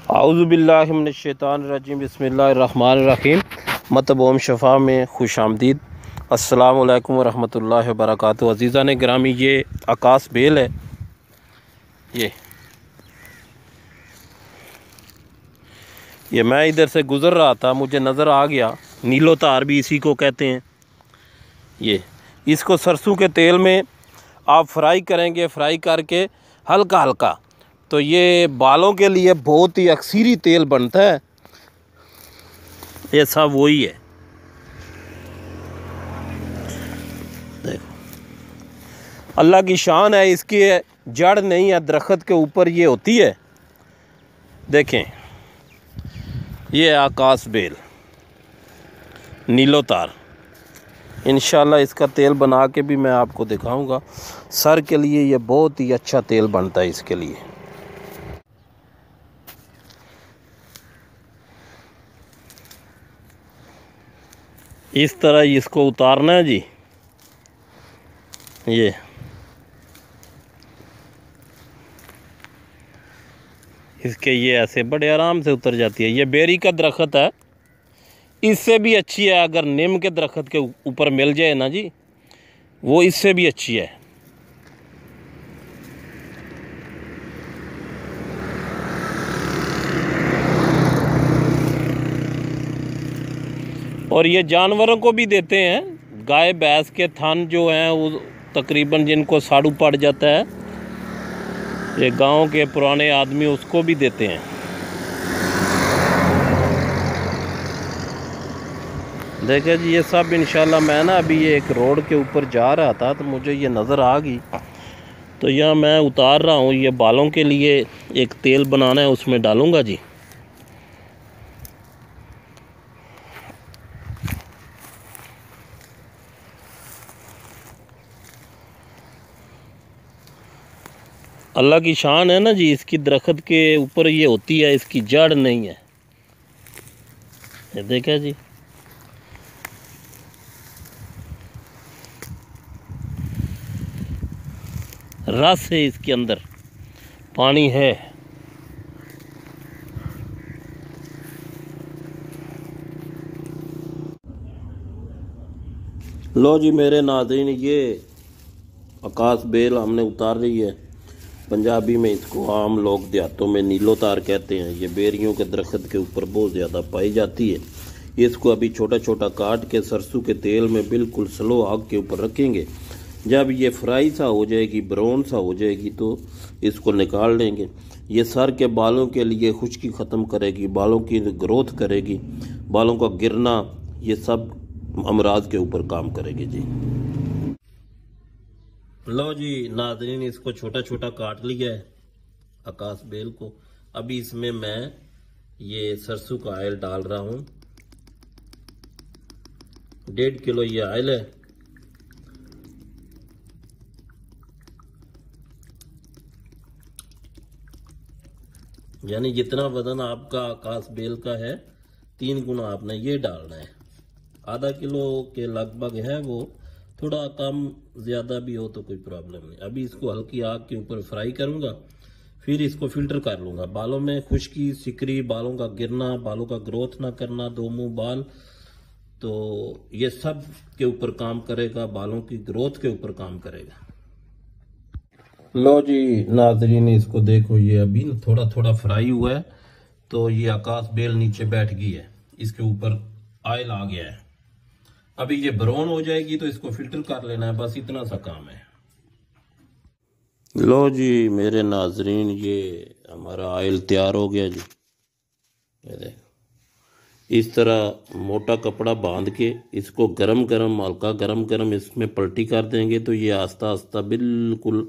आऊज़ुबिल्लाहि मिनश्शैतानिर्रजीम बिस्मिल्लाहिर्रहमानिर्रहीम। मतबोम शफ़ा में खुश आमदीद। अस्सलामु अलैकुम वरहमतुल्लाहि वबरकातुहू। अज़ीज़ा ने ग्रामी, ये आकाश बेल है। ये मैं इधर से गुज़र रहा था, मुझे नज़र आ गया। नीलो तार भी इसी को कहते हैं। ये इसको सरसों के तेल में आप फ्राई करेंगे, फ्राई करके हल्का हल्का, तो ये बालों के लिए बहुत ही अक्सीरी तेल बनता है। ये सब वही है। देखो, अल्लाह की शान है। इसकी जड़ नहीं है, दरख्त के ऊपर ये होती है। देखें, ये आकाश बेल, नीलो तार। इंशाल्लाह इसका तेल बना के भी मैं आपको दिखाऊंगा। सर के लिए ये बहुत ही अच्छा तेल बनता है। इसके लिए इस तरह इसको उतारना है जी। ये इसके ये ऐसे बड़े आराम से उतर जाती है। ये बेरी का दरख्त है, इससे भी अच्छी है। अगर नीम के दरख्त के ऊपर मिल जाए ना जी, वो इससे भी अच्छी है। और ये जानवरों को भी देते हैं। गाय भैंस के थन जो हैं वो तकरीबन जिनको साड़ू पड़ जाता है, ये गांव के पुराने आदमी उसको भी देते हैं। देखिए जी, ये सब इंशाल्लाह मैं ना अभी ये एक रोड के ऊपर जा रहा था तो मुझे ये नज़र आ गई, तो यहाँ मैं उतार रहा हूँ। ये बालों के लिए एक तेल बनाना है, उसमें डालूँगा जी। अल्लाह की शान है ना जी, इसकी दरख्त के ऊपर ये होती है, इसकी जड़ नहीं है। ये देखा जी, रस है इसके अंदर, पानी है। लो जी मेरे नाज़रीन, ये आकाश बेल हमने उतार ली है। पंजाबी में इसको आम लोग देहातों में नीलो तार कहते हैं। ये बेरियों के दरख्त के ऊपर बहुत ज़्यादा पाई जाती है। इसको अभी छोटा छोटा काट के सरसों के तेल में बिल्कुल स्लो आग के ऊपर रखेंगे। जब ये फ्राई सा हो जाएगी, ब्राउन सा हो जाएगी, तो इसको निकाल लेंगे। ये सर के बालों के लिए खुश्की ख़त्म करेगी, बालों की ग्रोथ करेगी, बालों का गिरना, ये सब अमराज के ऊपर काम करेगी जी। लो जी नाज़रीन, इसको छोटा छोटा काट लिया है आकाश बेल को। अभी इसमें मैं ये सरसों का ऑयल डाल रहा हूँ। 1.5 किलो ये ऑयल है। यानी जितना वजन आपका आकाश बेल का है, 3 गुना आपने ये डालना है। आधा किलो के लगभग है वो, थोड़ा कम ज़्यादा भी हो तो कोई प्रॉब्लम नहीं। अभी इसको हल्की आग के ऊपर फ्राई करूँगा, फिर इसको फिल्टर कर लूँगा। बालों में खुश्की, सिकरी, बालों का गिरना, बालों का ग्रोथ ना करना, दो मुंह बाल, तो ये सब के ऊपर काम करेगा, बालों की ग्रोथ के ऊपर काम करेगा। लो जी नाज़रीन, इसको देखो, ये अभी ना थोड़ा थोड़ा फ्राई हुआ है, तो ये आकाश बेल नीचे बैठ गई है, इसके ऊपर ऑयल आ गया है। अभी ये ब्राउन हो जाएगी तो इसको फिल्टर कर लेना है, बस इतना सा काम है। लो जी मेरे नाजरीन, ये हमारा ऑयल तैयार हो गया जी। ये देखो, इस तरह मोटा कपड़ा बांध के इसको गरम गरम, हल्का गरम गरम इसमें पलटी कर देंगे तो ये आस्ता आस्ता बिल्कुल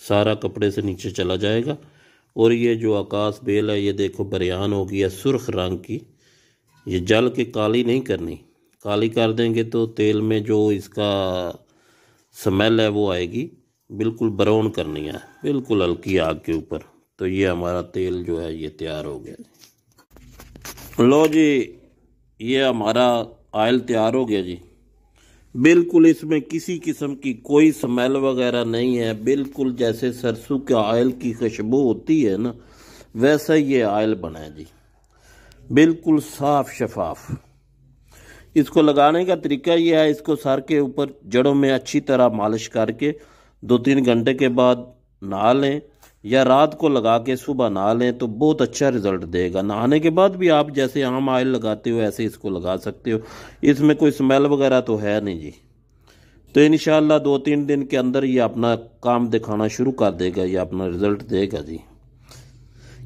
सारा कपड़े से नीचे चला जाएगा। और ये जो आकाश बेल है, ये देखो बरियान हो गई है, सुर्ख रंग की। ये जल के काली नहीं करनी, काली कर देंगे तो तेल में जो इसका स्मेल है वो आएगी। बिल्कुल ब्राउन करनी है, बिल्कुल हल्की आग के ऊपर। तो ये हमारा तेल जो है ये तैयार हो गया। लो जी, ये हमारा ऑयल तैयार हो गया जी। बिल्कुल इसमें किसी किस्म की कोई स्मेल वगैरह नहीं है। बिल्कुल जैसे सरसों के ऑयल की खुशबू होती है ना, वैसा ही ये ऑयल बना है जी, बिल्कुल साफ शफाफ। इसको लगाने का तरीका ये है, इसको सर के ऊपर जड़ों में अच्छी तरह मालिश करके 2-3 घंटे के बाद नहा लें, या रात को लगा के सुबह नहा लें तो बहुत अच्छा रिजल्ट देगा। नहाने के बाद भी आप जैसे आम ऑयल लगाते हो ऐसे इसको लगा सकते हो, इसमें कोई स्मेल वगैरह तो है नहीं जी। तो इंशाल्लाह 2-3 दिन के अंदर ये अपना काम दिखाना शुरू कर देगा, ये अपना रिजल्ट देगा जी।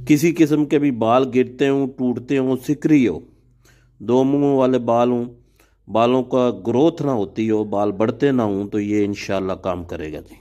किसी किस्म के भी बाल गिरते हों, टूटते हों, सिकरी हो, दो मुंह वाले बाल हों, बालों का ग्रोथ ना होती हो, बाल बढ़ते ना हों, तो ये इंशाल्लाह काम करेगा जी।